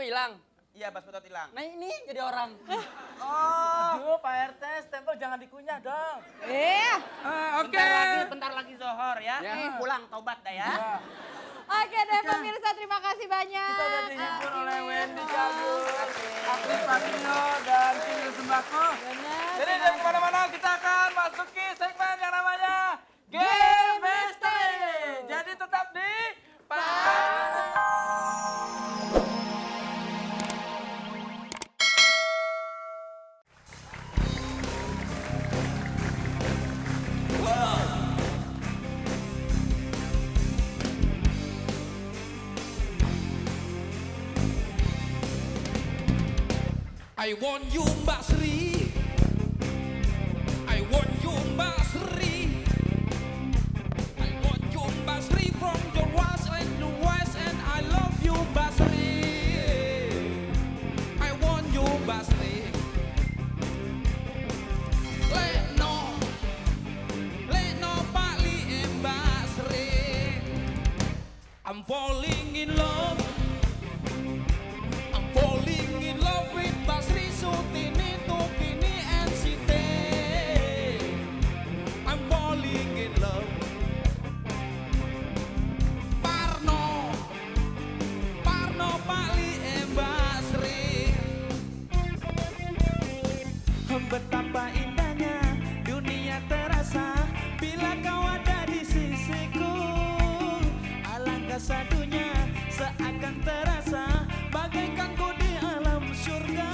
hilang. Iya, bas betot hilang. Nah ini jadi orang. Aduh, Pak RT, stempel jangan dikunyah dong. Oke. Bentar lagi Zohor ya. Ya. Pulang tobat dah ya. Oke deh pemirsa, terima kasih banyak. Kita udah dihibur oleh Wendy Aduh. Cagur, Akli Patrio, dan Tinggal Sembako. Benar. Jadi jangan kemana-mana, kita akan masuki segmen yang namanya Game Mystery. Jadi tetap di I want you Mbak Sri, I want you Mbak Sri, I want you Mbak Sri from your west and I love you Mbak Sri, I want you Mbak Sri. Leno Pak Li Mbak Sri, I'm falling in love. Falling in love with Basri, Sutini, Tukini, and Site. I'm falling in love. Parno, Pali, Basri. Betapa indahnya dunia terasa bila kau ada di sisiku. Alangkah sadunya seakan terasa bagaikan ku di alam surga.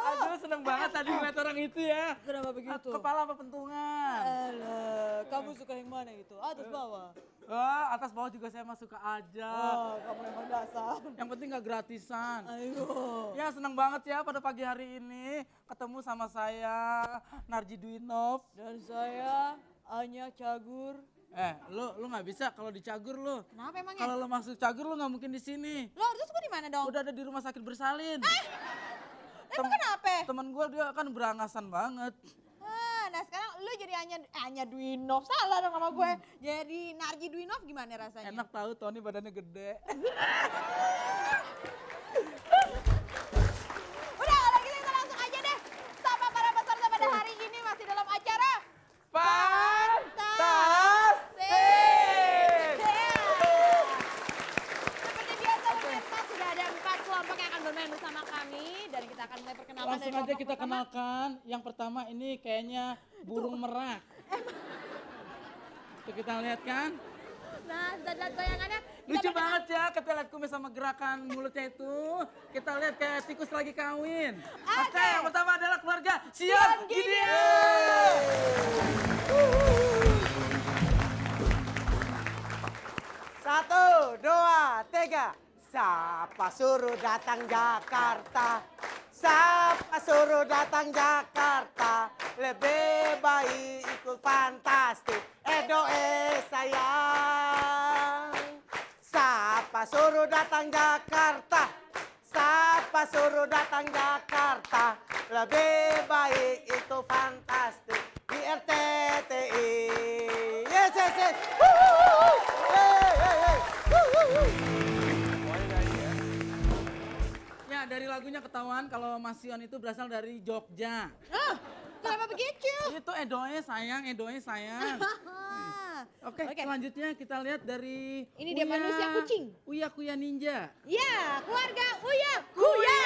Aduh, seneng banget tadi ngeliat orang itu ya. Kenapa begitu? Kepala apa pentungan? Alah, kamu suka yang mana itu? Atas bawah? Oh, atas bawah juga saya mah suka aja. Oh, kamu emang dasar. Yang penting gak gratisan. Ayo. Ya seneng banget ya pada pagi hari ini ketemu sama saya Narji Dwinov. Dan saya Anya Cagur. Lu nggak bisa kalau di Cagur lu. Kenapa emangnya? Kalau lu masuk Cagur lu nggak mungkin di sini. Lo harus gue di mana dong? Udah ada di rumah sakit bersalin. Emang kenapa? Temen gue dia kan berangasan banget. Nah sekarang lu jadi Anya Dwinov. Salah dong sama gue. Jadi Narji Dwinov gimana rasanya? Enak tahu Tony badannya gede. Udah kalau gitu kita langsung aja deh. Sama para peserta pada hari ini masih dalam acara Fantastik! Seperti biasa pemirsa sudah ada 4 kelompok yang akan bermain bersama kami. Dan kita akan mulai perkenalan Langsung dari aja kelompok kita pertama. kenalkan. Yang pertama ini kayaknya burung merak. Tuh kita lihat kan. Nah, dan goyangannya. Lucu banget ya kita lihat kumis sama gerakan mulutnya itu. Kita lihat kayak tikus lagi kawin. Oke, yang pertama adalah keluarga Sion Gideon. 1, 2, 3. Siapa suruh datang Jakarta? Siapa suruh datang Jakarta? Lebih baik ikut Fantastik. Edo sayang. Siapa suruh datang Jakarta? Siapa suruh datang Jakarta? lebih baik itu fantastik di RCTI. Yes, yes, yes. Hey, hey, hey. Ya, dari lagunya ketahuan kalau Mas Sion itu berasal dari Jogja. Kenapa begitu? Itu edoe sayang, edoe sayang. Oke, selanjutnya kita lihat dari Ini dia manusia kucing. Uya Kuya Ninja. Ya, keluarga Uya Kuya.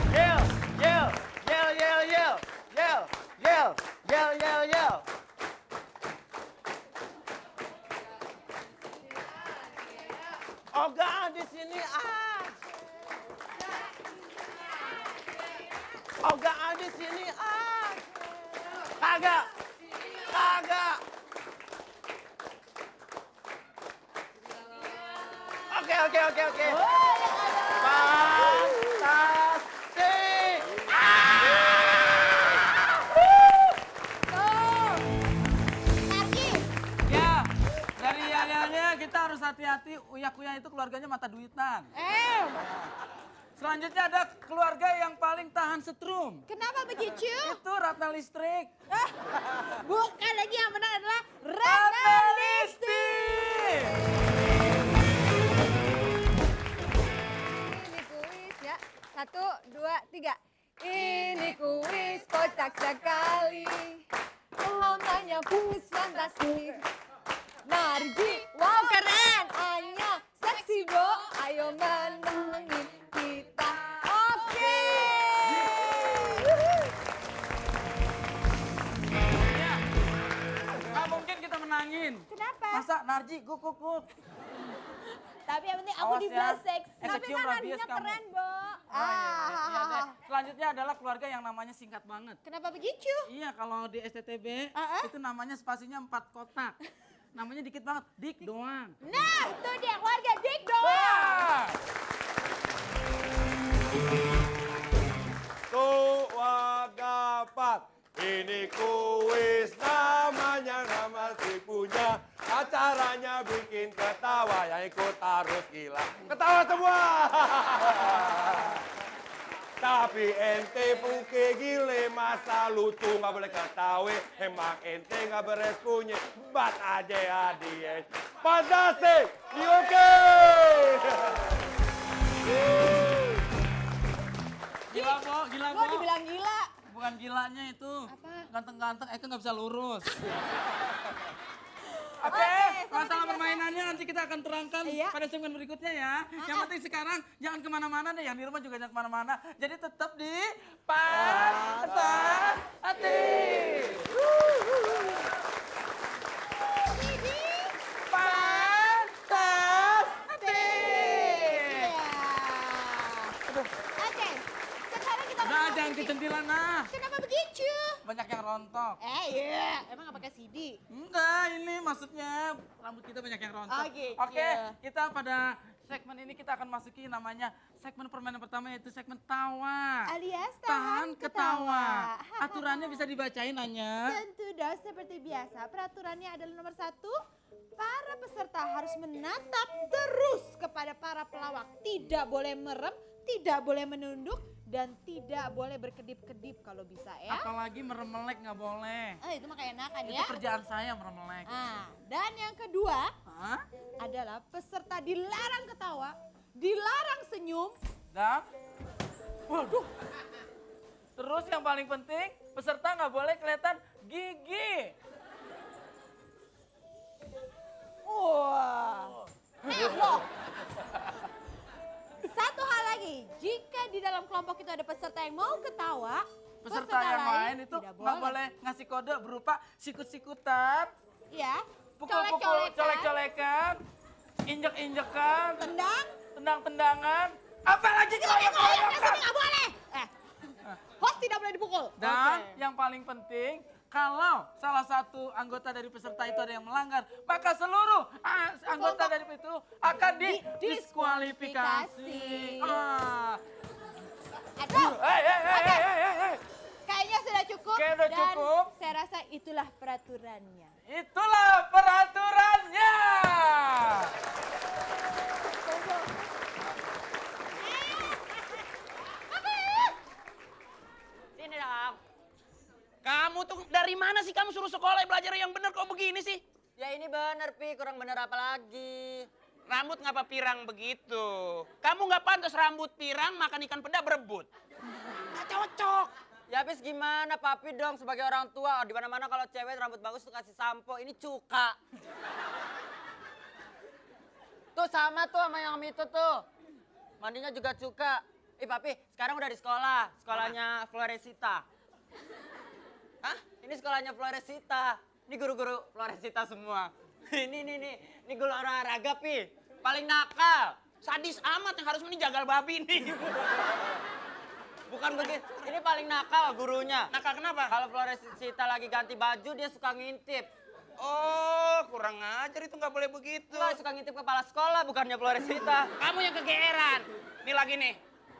Yell, yell, yell, yell, yell, yell, yell, yell, yell, yell. Oga di sini Oga di sini Kagak. Kagak. Oke. Fantastik. Narki. Ya, dari yayanya kita harus hati-hati. Uya Kuya itu keluarganya mata duitan. Selanjutnya ada keluarga yang paling tahan setrum. Kenapa begitu? Itu Ratna Listrik. Bukan lagi yang menang adalah Ratna Listrik. Ini kuis ya. 1, 2, 3. Ini kuis kocak sekali. Namanya kuis fantastik. Narji, wow keren. Anya, seksi bo. Ayo menangin kita. Oke. Ya, nggak mungkin kita menangin. Kenapa? Masa Narji guk. Tapi yang penting aku Awas di ya. belas seksi. Tapi kecium kan rabies Narjinya kamu. keren, Bo. Iya deh. Selanjutnya adalah keluarga yang namanya singkat banget. Kenapa begitu? Iya, kalau di STTB itu namanya spasinya 4 kotak. Namanya dikit banget, dik doang. Nah, itu dia keluarga Dik doang. Wagapat, ini kuis namanya masih punya. Acaranya bikin ketawa, yang ikut harus gila. Ketawa semua. Tapi ente puke gile masa lucu nggak boleh ketawa. Emang ente nggak beres punya, bat aja hadiah. Fantastik, oke. Gila, Bo, gila, Gua Bo. dibilang gila. Bukan gilanya itu. Ganteng-ganteng, Eka nggak bisa lurus. Oke, masalah permainannya nanti kita akan terangkan pada segmen berikutnya ya. Yang penting sekarang jangan kemana-mana deh, yang di rumah juga jangan kemana-mana. Jadi tetap di Pantas Hati. Pantas Hati. Oke, sekarang kita Nah, jangan kecentilan nah. Kenapa begitu? Banyak yang rontok. Iya. Emang nggak pakai CD? Enggak, ini maksudnya rambut kita banyak yang rontok. Oh, gitu. Oke, kita pada segmen ini kita akan masuki namanya segmen permainan pertama yaitu segmen tawa. Alias Tahan ketawa. Aturannya bisa dibacain Anya. Tentu dong, seperti biasa. Peraturannya adalah nomor 1. Para peserta harus menatap terus kepada para pelawak. Tidak boleh merem, tidak boleh menunduk, dan tidak boleh berkedip-kedip kalau bisa ya. Apalagi meremelek nggak boleh. Itu mah kayak enakan Itu ya. kerjaan saya meremelek. Dan yang kedua Hah? adalah peserta dilarang ketawa, dilarang senyum. Dan, waduh. Terus yang paling penting, peserta nggak boleh kelihatan gigi. Wah. Loh. Satu hal lagi, jika di dalam kelompok itu ada peserta yang mau ketawa, Peserta yang lain itu tidak nggak boleh ngasih kode berupa sikut-sikutan, Ya, pukul-pukul, colek-colekan, colek-colekan, injek-injekan, tendang. tendang-tendangan, apalagi keroyok-keroyokan. Nggak boleh. Host tidak boleh dipukul. Dan yang paling penting, kalau salah satu anggota dari peserta itu ada yang melanggar, maka seluruh anggota dari itu akan didiskualifikasi. Aduh, Hei. kayaknya sudah cukup. Kayaknya udah dan cukup. saya rasa itulah peraturannya. Itulah peraturannya. sekolah belajar yang bener kok begini sih? Ya ini bener, Pi. Kurang bener apa lagi? Rambut ngapa pirang begitu? Kamu nggak pantas rambut pirang makan ikan peda berebut. Nggak cocok. Ya habis gimana, Papi dong sebagai orang tua. Di mana-mana kalau cewek rambut bagus tuh kasih sampo. Ini cuka. Tuh sama tuh sama yang itu tuh. Mandinya juga cuka. Papi, sekarang udah di sekolah. Sekolahnya Floresita. Hah? Ini sekolahnya Floresita. Ini guru-guru Floresita semua. Ini guru olahraga, Pi. Paling nakal. Sadis amat yang harus jagal babi nih. Bukan begitu. Ini paling nakal gurunya. Nakal kenapa? Kalau Floresita lagi ganti baju, dia suka ngintip. Oh, kurang ajar itu nggak boleh begitu. Dia suka ngintip kepala sekolah, bukannya Floresita. Kamu yang kegeeran. Nih lagi nih.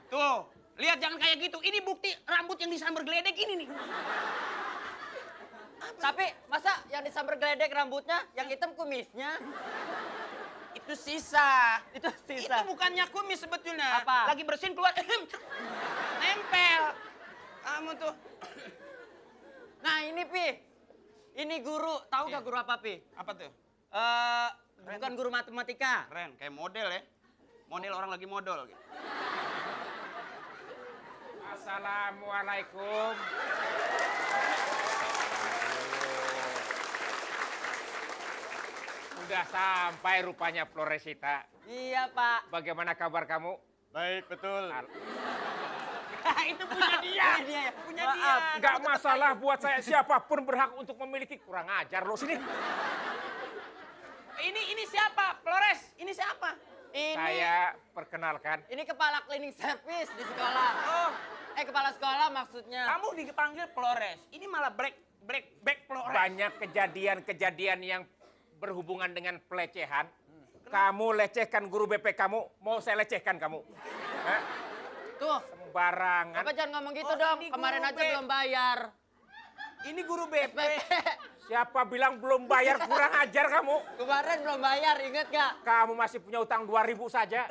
Tuh, lihat jangan kayak gitu. Ini bukti rambut yang disambar geledek ini nih. Tapi masa yang disambar geledek rambutnya, yang hitam kumisnya? Itu sisa. Itu Itu sisa. bukannya kumis sebetulnya. Apa? Lagi bersihin keluar. Nempel. Kamu tuh. Nah ini, Pi. Ini guru. Tahu gak guru apa, Pi? Apa tuh? Bukan guru matematika. Keren, kayak model ya. Model orang lagi modal. Gitu. Assalamualaikum. Sudah sampai rupanya Floresita. Iya, Pak. Bagaimana kabar kamu? Baik, betul. Itu punya dia. Ini dia ya. Punya Maaf. dia. Nggak masalah buat saya, siapapun berhak untuk memiliki. Kurang ajar lo sini. Ini siapa? Flores. Ini siapa? Ini, Saya perkenalkan. ini kepala cleaning service di sekolah. Oh, Kepala sekolah maksudnya. kamu dipanggil Flores. Ini malah back Flores. Banyak kejadian-kejadian yang berhubungan dengan pelecehan. Kamu lecehkan guru BP kamu, mau saya lecehkan kamu. Hah? Tuh, Sembarangan. Bapak jangan ngomong gitu Oh, dong. ini Kemarin guru aja B. belum bayar. Ini guru BP. Siapa bilang belum bayar, kurang ajar kamu. Kemarin belum bayar, inget gak? Kamu masih punya utang 2.000 saja.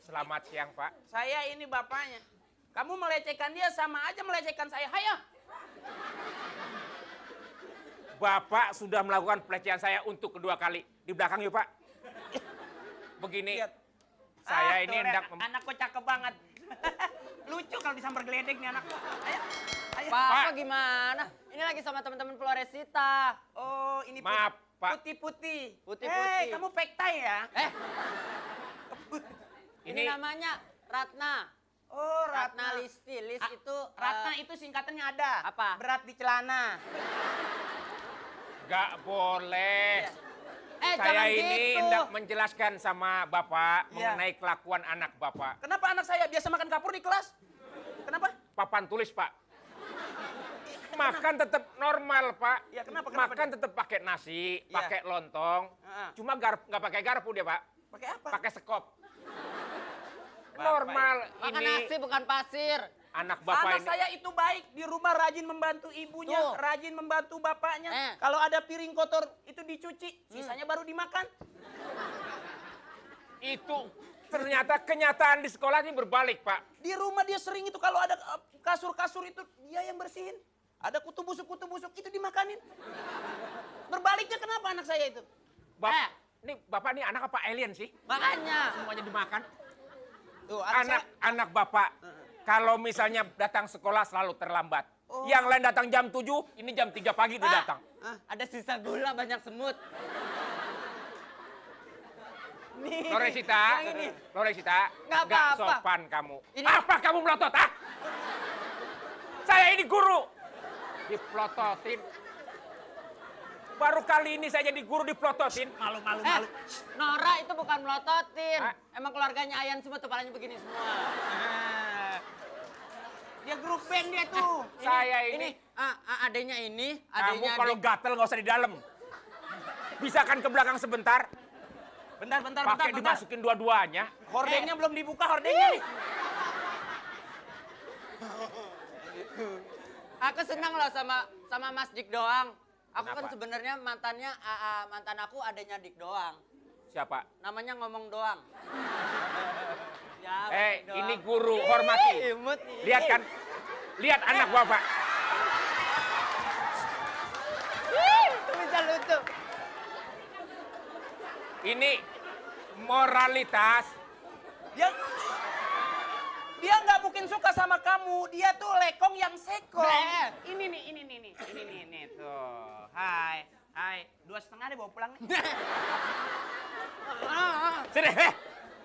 Selamat siang, Pak. Saya ini bapaknya. Kamu melecehkan dia sama aja melecehkan saya. Hayo. Bapak sudah melakukan pelecehan saya untuk kedua kali. Di belakang yuk, Pak. Begini, Lihat. saya ini tuh, hendak... anak kok cakep banget. Lucu kalau disambar geledek nih anak. Ayo. Ayo. Papa gimana? Ini lagi sama teman-teman Floresita. Oh, ini Maaf, Pak. putih-putih. Putih-putih. Hei, kamu pektai ya? Ini namanya Ratna. Oh, Ratna Listi. Lis Ah, itu Ratna itu singkatannya ada. Apa? Berat di celana. Gak boleh. jangan Saya ini gitu. hendak menjelaskan sama Bapak Iya. mengenai kelakuan anak Bapak. Kenapa anak saya biasa makan kapur di kelas? Kenapa? Papan tulis, Pak. Makan tetap normal, Pak. Ya, kenapa Makan dia? tetap pakai nasi, Iya. pakai lontong. Heeh. Cuma nggak pakai garpu dia, Pak. Pakai apa? Pakai sekop. Bapak Normal Makan ini nasi bukan pasir. anak Bapak Anak ini. saya itu baik, di rumah rajin membantu ibunya, Tuh. rajin membantu bapaknya. Eh. Kalau ada piring kotor itu dicuci, sisanya baru dimakan. Itu ternyata kenyataan di sekolah ini berbalik, Pak. Di rumah dia sering itu kalau ada kasur-kasur itu dia yang bersihin. Ada kutu busuk itu dimakanin. Berbaliknya kenapa anak saya itu? Ini Bapak ini anak apa alien sih? Makanya. Semuanya dimakan. Tuh, Anak Bapak kalau misalnya datang sekolah selalu terlambat. Oh. Yang lain datang jam 7, ini jam 3 pagi dia datang. Ada sisa gula banyak semut. Nih, Floresita, yang ini. Floresita, Nggak nggak apa-apa. sopan kamu. Ini- Apa kamu melotot, ah? Saya ini guru. Diplototin. Baru kali ini saya jadi guru diplototin. Malu. Nora itu bukan melototin. Hah? Emang keluarganya Ayan semua tuh palanya begini semua. Dia grup band dia tuh. Saya ini, Adanya ini, kamu adanya kalau gatel nggak usah di dalam. Bisa kan ke belakang sebentar, Bentar. pakai dimasukin dua-duanya. Hordengnya belum dibuka, hordengnya nih. Aku senang loh sama Mas Dik Doang. Aku kan Kenapa? sebenarnya mantan aku adanya Dik Doang. Siapa? Namanya ngomong doang. Ya, Dik Doang. Ini guru, hormati. Imut nih. Lihat kan? Lihat anak Bapak. lucu. Ini moralitas. Dia nggak mungkin suka sama kamu. Dia tuh lekong yang sekong. Ini nih tuh. Hai. 2,5 deh bawa pulang nih. Sini,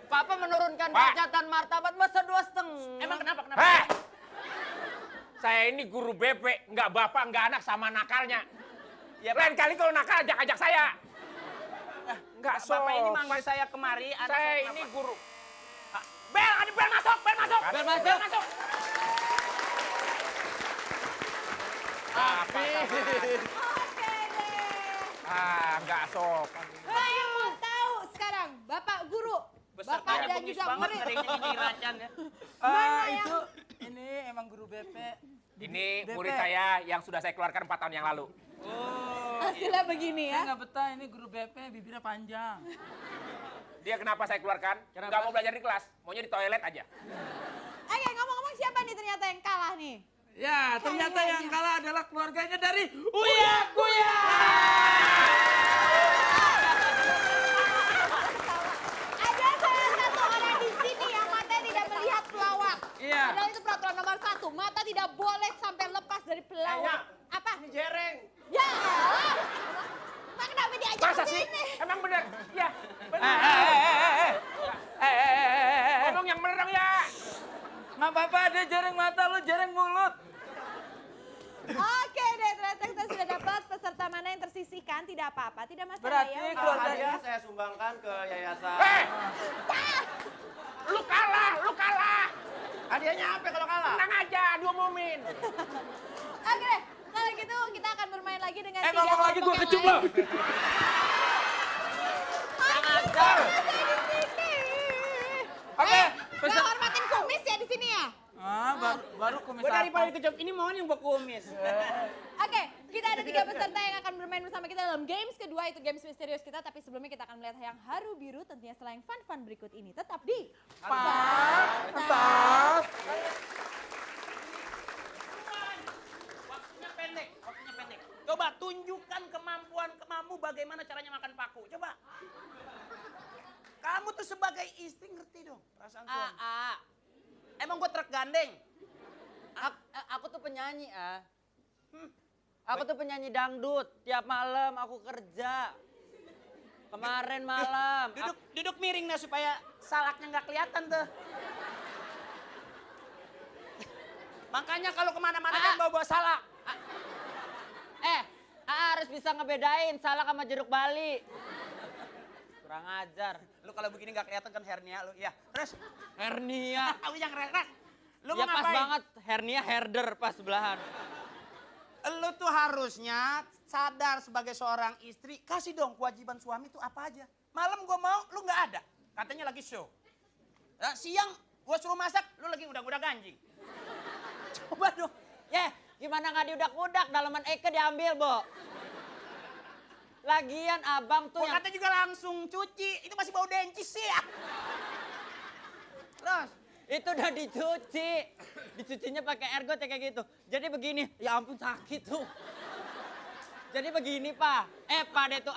Papa menurunkan Pak. derajat dan martabat masa 2,5. Emang kenapa? Saya ini guru BP, nggak bapak, nggak anak sama nakalnya. Ya, lain kali kalau nakal ajak saya. Nggak Bapak ini sopan. manggil saya kemari. anak Saya kenapa? ini guru. Bel, ada bel masuk. Bel masuk. Apa? Oke deh. Nggak sopan. Nah, yang mau tahu sekarang, Bapak Guru, Besar Bapak kayak dan bengis juga banget murid. dari ini Racan ya. Itu ini emang guru BP. Ini BP. murid saya yang sudah saya keluarkan 4 tahun yang lalu. Hasilnya begini Saya ya. nggak betah ini guru BP bibirnya panjang. Dia kenapa saya keluarkan? Nggak mau belajar di kelas, maunya di toilet aja. Oke, ngomong-ngomong siapa nih ternyata yang kalah nih? Ya, ternyata Kayaknya. yang kalah adalah keluarganya dari Uya Kuya. Ada salah satu orang di sini yang mata tidak melihat pelawak. Iya. Padahal itu peraturan nomor 1, mata tidak boleh sampai lepas dari pelawak. Apa? Ini jereng. Ya Allah. Mak kenapa diajak Masa ke sih? sini? Emang bener? Ya, bener. Ngomong yang bener dong ya. Nggak apa-apa, dia jereng mata, lu jereng mulut. Oke deh, ternyata kita sudah dapat peserta mana yang tersisihkan. Tidak apa-apa, tidak masalah Berarti ya. keluarganya saya sumbangkan ke yayasan. Lu kalah. Hadiahnya apa kalau kalah? Tenang aja, diumumin. Oke deh, kalau gitu kita akan bermain lagi dengan tiga ngomong lagi kelompok gua yang kecup lain. lo. Oke, Nggak hormatin kumis ya di sini ya? baru kumis Gue daripada apa? dikejop ini mau yang kumis. Oke, kita ada 3 peserta yang akan bermain bersama kita dalam games kedua, itu games misterius kita. Tapi sebelumnya kita akan melihat yang haru biru tentunya setelah yang fun-fun berikut ini. Tetap di Waktunya pendek. Coba tunjukkan kemampuan kamu bagaimana caranya makan paku. Coba. Kamu tuh sebagai istri ngerti dong perasaan suami. Emang gue truk gandeng? Aku tuh penyanyi, Aku tuh penyanyi dangdut. Tiap malam aku kerja. Kemarin malam. Duduk miring dah supaya salaknya nggak kelihatan tuh. Makanya kalau kemana-mana kan bawa salak. Harus bisa ngebedain salak sama jeruk bali. Kurang ajar. Lu kalau begini nggak kelihatan kan hernia lu. Ya, terus. Hernia. Aku yang keren. Lu Ya mau pas ngapain? banget hernia herder pas sebelahan. Lu tuh harusnya sadar sebagai seorang istri, kasih dong kewajiban suami itu apa aja. Malam gua mau, lu nggak ada. Katanya lagi show. Nah, siang gua suruh masak, lu lagi udah ganjing. Coba dong. Gimana nggak diudak-udak, dalaman Eke diambil, Bo. Lagian abang tuh Gua yang... kata juga langsung cuci, itu masih bau dencis sih ya. Terus, Itu udah dicuci. Dicucinya pakai ergot ya kayak gitu. Jadi begini, ya ampun sakit tuh. Jadi begini, Pak. Pak deh tuh,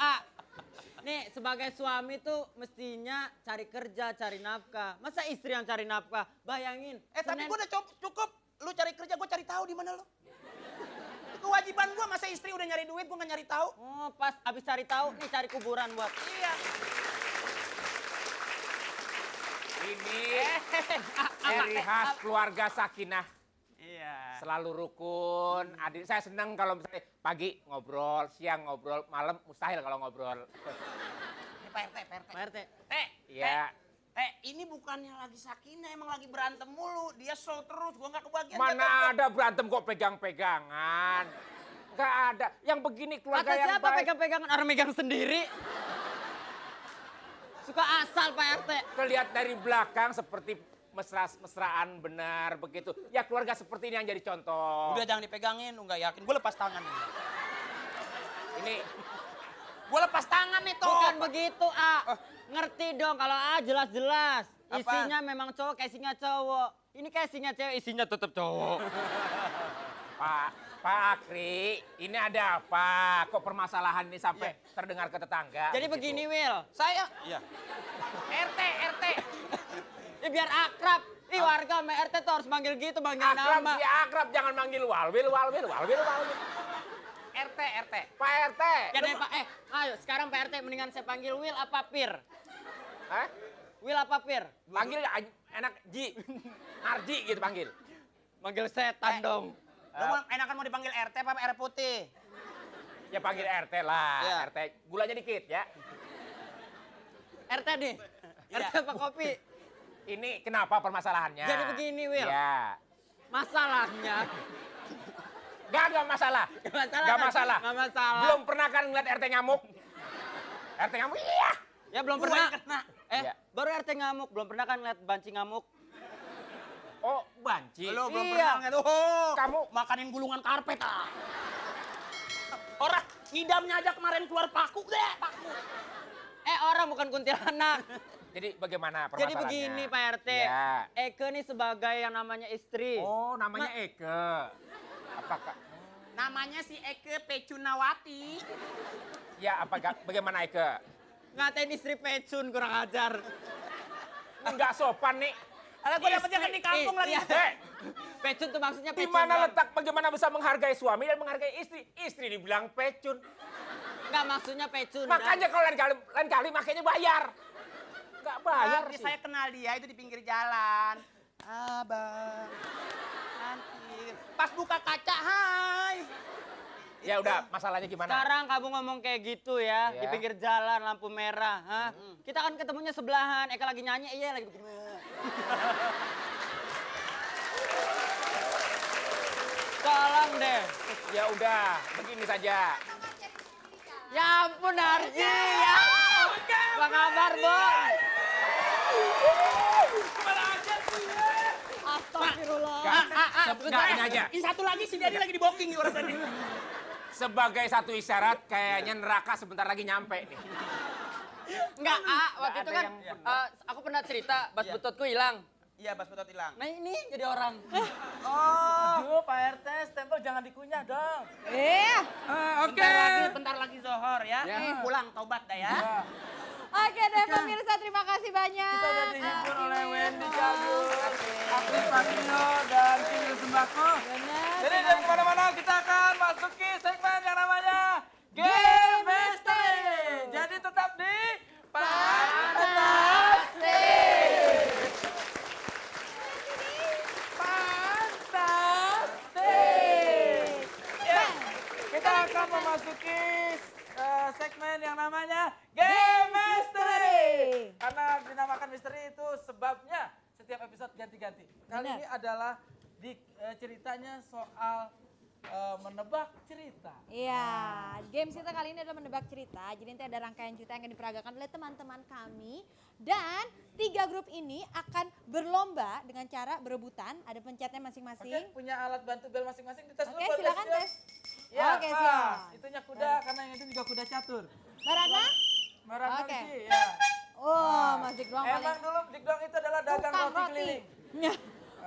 Nih, sebagai suami tuh mestinya cari kerja, cari nafkah. Masa istri yang cari nafkah? Bayangin. tapi gua udah cukup. Lu cari kerja, gua cari tahu di mana lu. Itu kewajiban gua, masa istri udah nyari duit, gua nggak nyari tahu. Oh, pas abis cari tahu, nih cari kuburan buat. Iya. Ini ciri khas keluarga Sakinah. Iya. Selalu rukun. Adik saya senang kalau misalnya pagi ngobrol, siang ngobrol, malam mustahil kalau ngobrol. Pak RT. Iya. Ini bukannya lagi Sakinah, emang lagi berantem mulu. Dia show terus, gua nggak kebagian. Mana ada berantem kok pegang-pegangan. Nggak ada. Yang begini keluarga Kata yang siapa baik. pegang-pegangan? Orang megang sendiri. Suka asal Pak RT. Kelihatan dari belakang seperti mesra-mesraan benar begitu. Ya keluarga seperti ini yang jadi contoh. Udah jangan dipegangin, lu nggak yakin. Gue lepas tangan nih. Ini Gue lepas tangan nih, Toh. Bukan begitu, Ngerti dong kalau jelas-jelas. Apa? Isinya memang cowok, casingnya cowok. Ini casingnya cewek, isinya tetap cowok. Pak, Pak Akri, ini ada apa? Kok permasalahan ini sampai terdengar ke tetangga? Jadi begitu? begini, Will. Saya, iya. RT. Ya biar akrab. Ih, warga sama RT tuh harus manggil gitu, manggil Akrab nama. si akrab, jangan manggil Walwil. RT. Pak RT. Ya deh, Pak. Ayo sekarang Pak RT mendingan saya panggil Will apa Pir? Hah? Will apa Pir? Panggil enak Ji. Narji gitu panggil. Manggil setan dong. Lu enakan mau dipanggil RT apa air putih? Ya panggil RT lah. Iya. RT gulanya dikit ya. RT nih. RT apa kopi? Ini kenapa permasalahannya? Jadi begini, Will. Ya. Masalahnya. Gak masalah. Gak masalah. Gak masalah. Belum pernah kan ngeliat RT ngamuk? RT ngamuk, iya. Ya belum Gua pernah. yang kena. Iya. Baru RT ngamuk. Belum pernah kan ngeliat banci ngamuk. Oh, banci. Lu belum Iya. pernah ngeliat. Oh, Kamu makanin gulungan karpet ah. Orang ngidamnya aja kemarin keluar paku deh, paku. Orang bukan kuntilanak. jadi bagaimana Jadi permasalahannya? begini Pak RT. Ya. Eke nih sebagai yang namanya istri. Oh, namanya Eke. Apakah? Namanya si Eke Pecunawati. Ya, bagaimana Eke? Ngatain istri pecun kurang ajar. Enggak sopan nih. Alah gue dapetnya kan di kampung lagi. Eh, Pecun tuh maksudnya di pecun. mana Bang. letak bagaimana bisa menghargai suami dan menghargai istri? Istri dibilang pecun. Enggak maksudnya pecun. Makanya kalau lain kali makanya bayar. Enggak bayar sih. Saya kenal dia itu di pinggir jalan. Abang. Nanti. Pas buka kaca, hai. Ya udah, masalahnya gimana? Sekarang kamu ngomong kayak gitu ya, Iya. di pinggir jalan lampu merah, ha? Kita kan ketemunya sebelahan, Eka lagi nyanyi, iya lagi begini. Tolong deh. Ya udah, begini saja. Ya ampun Arji, ya. Apa kabar, Bo? Astagfirullah. Enggak, ini aja. Ini satu lagi si Dedi lagi di booking nih orang tadi. Sebagai satu isyarat, kayaknya neraka sebentar lagi nyampe nih. Enggak, waktu itu ada kan yang- aku pernah cerita bas bututku hilang. Iya, Bas Betot hilang. Nah ini jadi orang. Aduh, Pak RT, stempel jangan dikunyah dong. Oke. Bentar lagi Zohor ya. Pulang taubat dah ya. Oke deh pemirsa, terima kasih banyak. Kita udah dihibur oleh Wendy Cagur, Akri Patrio, dan Kinil Sembako. Jadi jangan kemana-mana, kita akan masuki segmen yang namanya Game Mystery. Jadi tetap di Fantastik. Ya, kita akan memasuki segmen yang namanya Game Mystery. Karena dinamakan misteri itu sebabnya setiap episode ganti-ganti. Kali Benar. ini adalah ceritanya soal menebak cerita. Iya, games kita kali ini adalah menebak cerita. Jadi nanti ada rangkaian cerita yang akan diperagakan oleh teman-teman kami. Dan 3 grup ini akan berlomba dengan cara berebutan. Ada pencetnya masing-masing. Oke, punya alat bantu bel masing-masing. Dites dulu Oke, buat silakan Desio. tes. Ya, Oke, pas. siap. Itunya kuda, karena yang itu juga kuda catur. Mbak Ratna? Merah Oke. sih, ya. Oh, Mas Dik doang Emang paling. dulu Dik Dong itu adalah dagang Tukang roti keliling.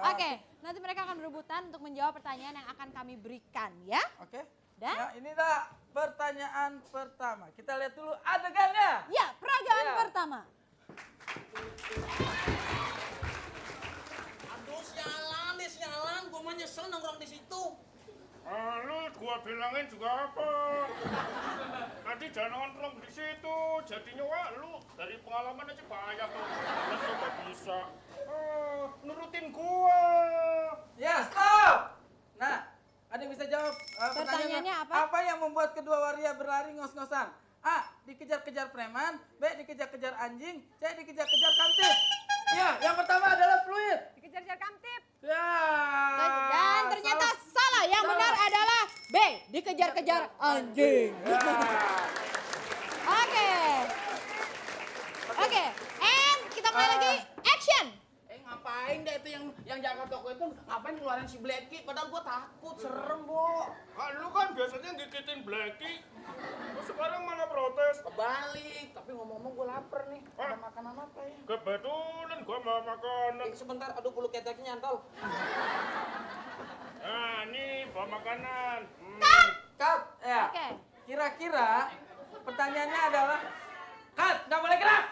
Oke, nanti mereka akan berebutan untuk menjawab pertanyaan yang akan kami berikan ya. Oke. Dan? Nah, inilah pertanyaan pertama. Kita lihat dulu adegannya. Ya, peragaan Ya. pertama. Aduh, sialan, gue mah nyesel nongkrong di situ. Lu gua bilangin juga apa? Nanti jangan nongkrong di situ. Jadinya wah lu dari pengalaman aja banyak tuh. Lu juga bisa. Nurutin gua. Ya, stop. Nah, ada yang bisa jawab Pertanyaannya apa? Apa yang membuat kedua waria berlari ngos-ngosan? A. Dikejar-kejar preman. B. Dikejar-kejar anjing. C. Dikejar-kejar kamtip. Ya, yang pertama adalah fluid. Dikejar-kejar kamtip. Ya. Dan ternyata salah. Yang benar adalah B. Dikejar-kejar anjing. Oke. Oke, and kita mulai lagi. Action. Ngapain deh itu yang jaga toko itu ngapain ngeluarin si Blacky? Padahal gua takut, serem, Bo. Lu kan biasanya gigitin Blacky. Lu sekarang malah protes. Kebalik, tapi ngomong-ngomong gua lapar nih. Ada makanan apa ya? Kebetulan gua mau makanan. Sebentar, aduh bulu keteknya nyantol. Nah, ini bawa makanan. Cut, ya. Oke. Kira-kira pertanyaannya adalah, cut, nggak boleh gerak.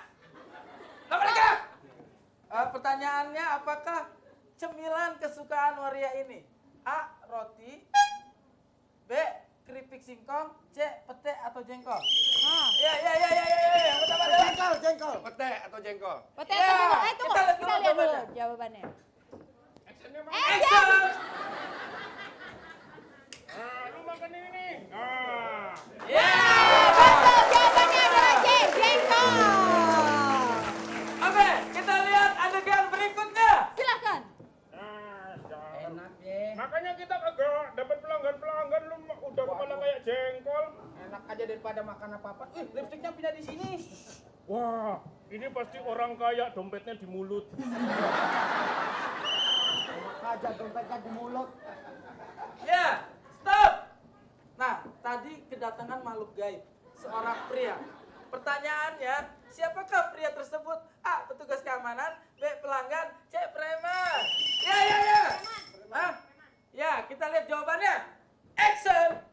Nggak boleh gerak. Pertanyaannya, apakah cemilan kesukaan Waria ini? A. Roti. B. Keripik singkong. C. Pete atau jengkol? Ya. Yang pertama adalah Jengkol. Pete atau jengkol? Pete Ya, tunggu. kita Tunggu. lihat Kita dulu lihat dulu jawabannya. jawabannya. Actionnya mana? action. Lu makan ini nih. Nah. Ya. Betul, jawabannya adalah C, jengkol. Oke, kita lihat adegan berikutnya. Silakan. Enak ya. Makanya kita kagak dapat pelanggan lu udah kepala kayak jengkol. Enak aja daripada makan apa-apa. Lipstiknya pindah di sini. Wah, ini pasti orang kaya dompetnya di mulut. Ya, stop. Nah, tadi kedatangan makhluk gaib, seorang pria. Pertanyaannya, siapakah pria tersebut? A. Petugas keamanan. B. Pelanggan. C. Preman. Ya. Hah? Ya, kita lihat jawabannya. Action.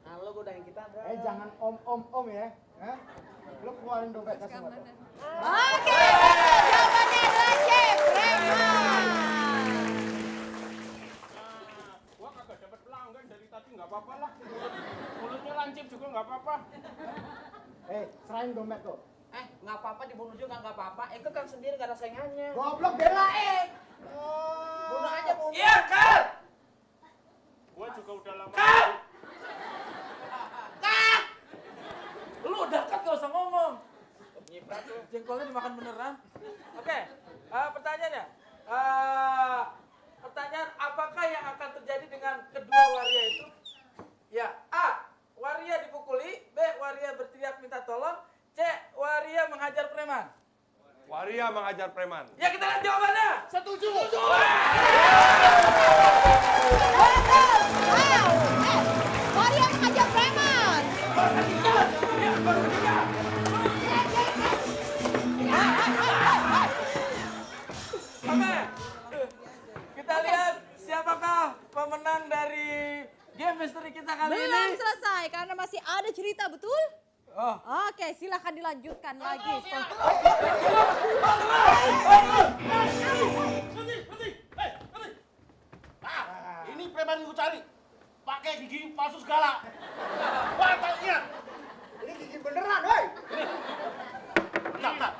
Halo, gue udah yang kita ada. Jangan om ya. Hah? Lu keluarin dompetnya semua. Oke, jawabannya adalah C, preman. Gua kagak dapat pelanggan dari tadi nggak apa-apa lah. Mulutnya lancip juga nggak apa-apa. Serahin dompet tuh. Nggak apa-apa dibunuh juga nggak apa-apa. Itu kan sendiri nggak ada saingannya. Goblok belain. Bunuh aja, bunuh. Iya, kan? Gua juga udah lama. Lu udah kan gak usah ngomong. Jengkolnya dimakan beneran. Oke, pertanyaannya. Pertanyaan, apakah yang akan terjadi dengan kedua waria itu? Ya, A. Waria dipukuli. B. Waria berteriak minta tolong. C. Waria menghajar preman. Waria mengajar preman. Ya, kita lihat jawabannya. Setuju. Betul. Waria mengajak preman. Oke, kita lihat siapakah pemenang dari game misteri kita kali ini. Belum selesai karena masih ada cerita, betul? Oh. Oke, silakan dilanjutkan lagi. Ini preman yang gua cari. Pakai gigi palsu segala. Batangnya. Ini gigi beneran, woi. Nah.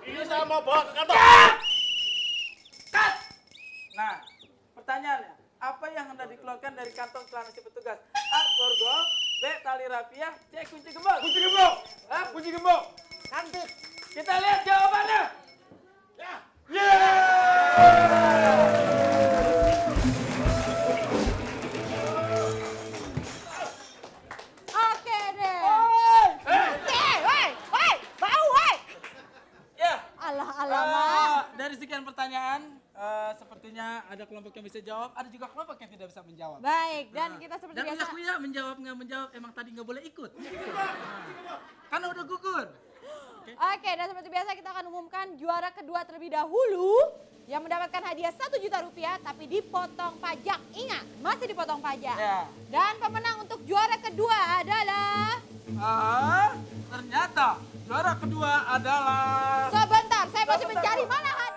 Ini saya mau bawa ke kantor. Cut! Nah, pertanyaannya, apa yang hendak dikeluarkan dari kantong celana si petugas? A. Borgol. B. Tali rapiah. C. Kunci gembok. Kunci gembok. Hah? Kunci gembok. Cantik. Kita lihat jawabannya. Oke deh. Bau, woi. Ya. Alamak. Dari sekian pertanyaan, sepertinya ada kelompok yang bisa jawab, ada juga kelompok yang tidak bisa menjawab. Baik, dan kita seperti Dan biasa. aku ya menjawab nggak menjawab, emang tadi nggak boleh ikut. Karena udah gugur. Oke, dan seperti biasa kita akan umumkan juara kedua terlebih dahulu yang mendapatkan hadiah 1 juta rupiah tapi dipotong pajak. Ingat, masih dipotong pajak. Ya. Dan pemenang untuk juara kedua adalah... Ternyata juara kedua adalah... Sebentar, saya masih mencari mana hadiah.